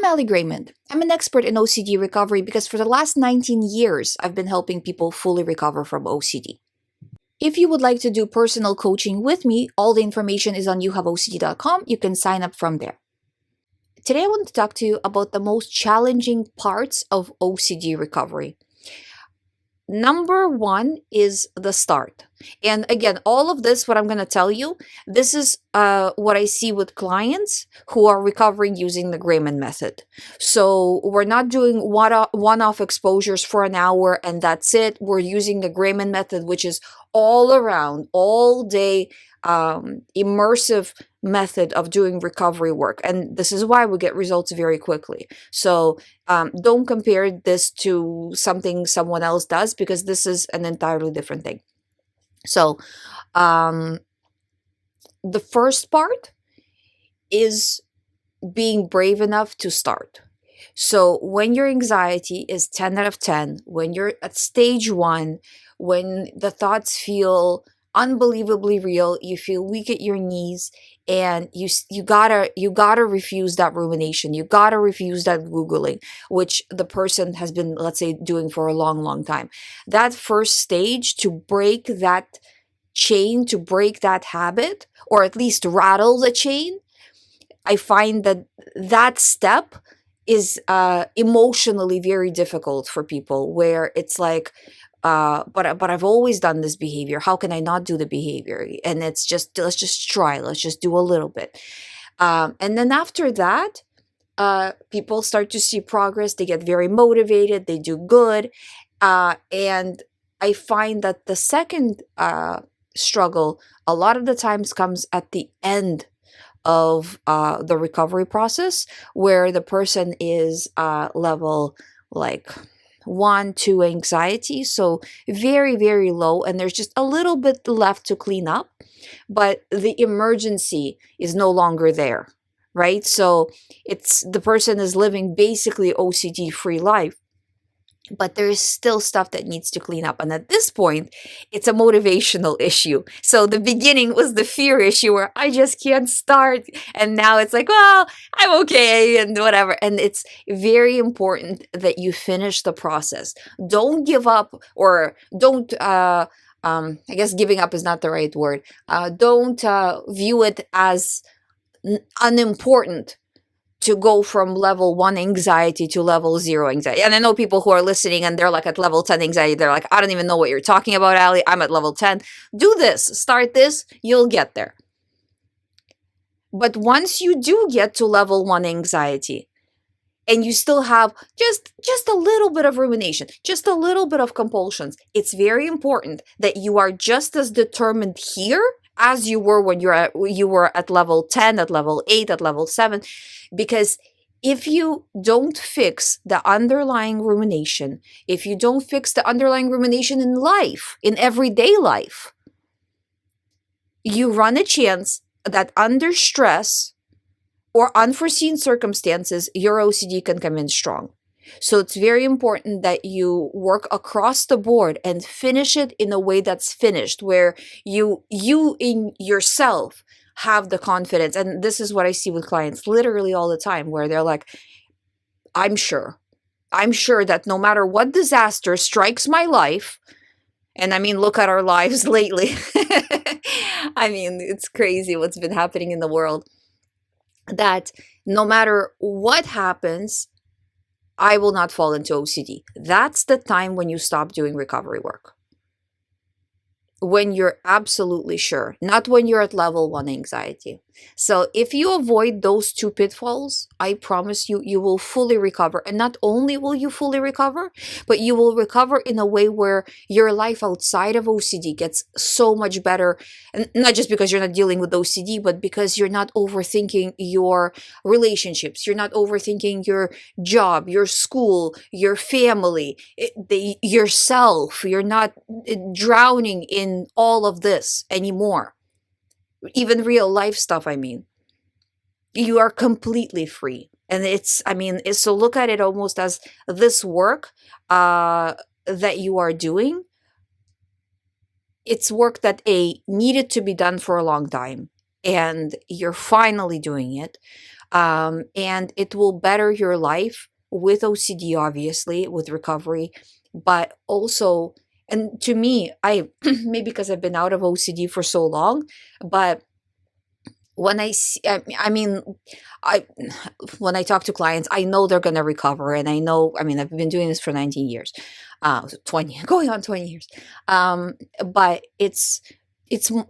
I'm GREYMOND. I'm an expert in OCD recovery because for the last 19 years, I've been helping people fully recover from OCD. If you would like to do personal coaching with me, all the information is on youhaveocd.com. You can sign up from there. Today, I want to talk to you about the most challenging parts of OCD recovery. Number one is the start. And again, all of this, what I'm going to tell you, this is what I see with clients who are recovering using the GREYMOND method. So we're not doing one-off exposures for an hour and that's it. We're using the GREYMOND method, which is all around, all day, immersive method of doing recovery work. And this is why we get results very quickly. So don't compare this to something someone else does, because this is an entirely different thing. So the first part is being brave enough to start. So when your anxiety is 10 out of 10, when you're at stage 1, when the thoughts feel unbelievably real, you feel weak at your knees, and you gotta refuse that rumination, you gotta refuse that Googling, which the person has been, let's say, doing for a long time. That first stage, to break that chain, to break that habit, or at least rattle the chain, I find that step is emotionally very difficult for people, where it's like, but I've always done this behavior. How can I not do the behavior? And it's just, let's just try. Let's just do a little bit. And then after that, people start to see progress. They get very motivated. They do good. And I find that the second struggle a lot of the times comes at the end of the recovery process, where the person is level like 1, 2 anxiety, so very low, and there's just a little bit left to clean up, but the emergency is no longer there, right? So the person is living basically OCD free life, but there is still stuff that needs to clean up. And at this point, it's a motivational issue. So the beginning was the fear issue, where I just can't start. And now it's like, well, I'm okay and whatever. And it's very important that you finish the process. Don't give up, or don't, I guess giving up is not the right word. Don't view it as unimportant to go from level 1 anxiety to level 0 anxiety. And I know people who are listening and they're like at level 10 anxiety. They're like, I don't even know what you're talking about, Ali. I'm at level 10. Do this. Start this. You'll get there. But once you do get to level 1 anxiety, and you still have just a little bit of rumination, just a little bit of compulsions, it's very important that you are just as determined here as you were when you were at level 10, at level 8, at level 7, because if you don't fix the underlying rumination, if you don't fix the underlying rumination in life, in everyday life, you run a chance that under stress or unforeseen circumstances, your OCD can come in strong. So it's very important that you work across the board and finish it in a way that's finished, where you in yourself have the confidence. And this is what I see with clients literally all the time, where they're like, I'm sure that no matter what disaster strikes my life, and I mean, look at our lives lately. I mean, it's crazy what's been happening in the world, that no matter what happens, I will not fall into OCD. That's the time when you stop doing recovery work. When you're absolutely sure, not when you're at level 1 anxiety. So if you avoid those 2 pitfalls, I promise you, you will fully recover. And not only will you fully recover, but you will recover in a way where your life outside of OCD gets so much better. And not just because you're not dealing with OCD, but because you're not overthinking your relationships. You're not overthinking your job, your school, your family, yourself. You're not drowning in all of this anymore. Even real life stuff, I mean. You are completely free. And so look at it almost as this work that you are doing. It's work that needed to be done for a long time, and you're finally doing it. And it will better your life with OCD, obviously, with recovery, but also, and to me, I maybe because I've been out of OCD for so long, but when I see, I mean, I when I talk to clients, I know they're going to recover, and I know, I mean, I've been doing this for 19 years, so 20, going on 20 years, but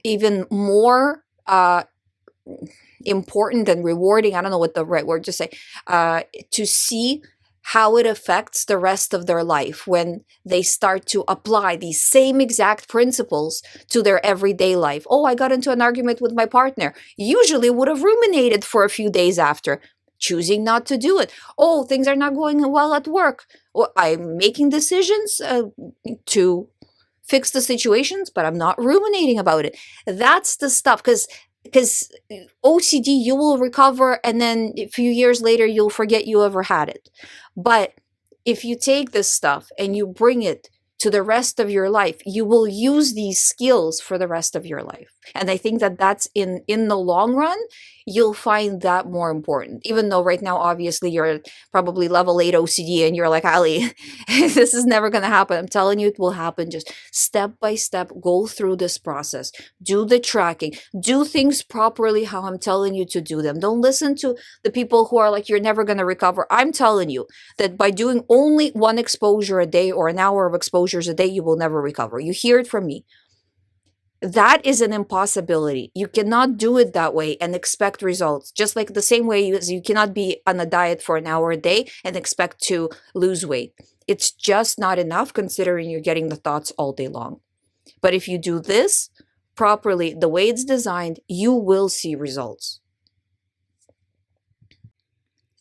even more important and rewarding. I don't know what the right word to say, to see how it affects the rest of their life when they start to apply these same exact principles to their everyday life. Oh, I got into an argument with my partner. Usually would have ruminated for a few days after, choosing not to do it. Oh, things are not going well at work. Well, I'm making decisions to fix the situations, but I'm not ruminating about it. That's the stuff, because OCD, you will recover, and then a few years later you'll forget you ever had it. But if you take this stuff and you bring it to the rest of your life, you will use these skills for the rest of your life. And I think that that's in the long run, you'll find that more important. Even though right now, obviously, you're probably level 8 OCD and you're like, Ali, this is never going to happen. I'm telling you, it will happen. Just step by step, go through this process, do the tracking, do things properly how I'm telling you to do them. Don't listen to the people who are like, you're never going to recover. I'm telling you that by doing only one exposure a day or an hour of exposures a day, you will never recover. You hear it from me. That is an impossibility. You cannot do it that way and expect results. Just like the same way as you cannot be on a diet for an hour a day and expect to lose weight. It's just not enough considering you're getting the thoughts all day long. But if you do this properly, the way it's designed, you will see results.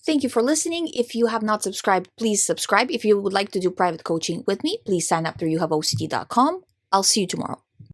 Thank you for listening. If you have not subscribed, please subscribe. If you would like to do private coaching with me, please sign up through youhaveocd.com. I'll see you tomorrow.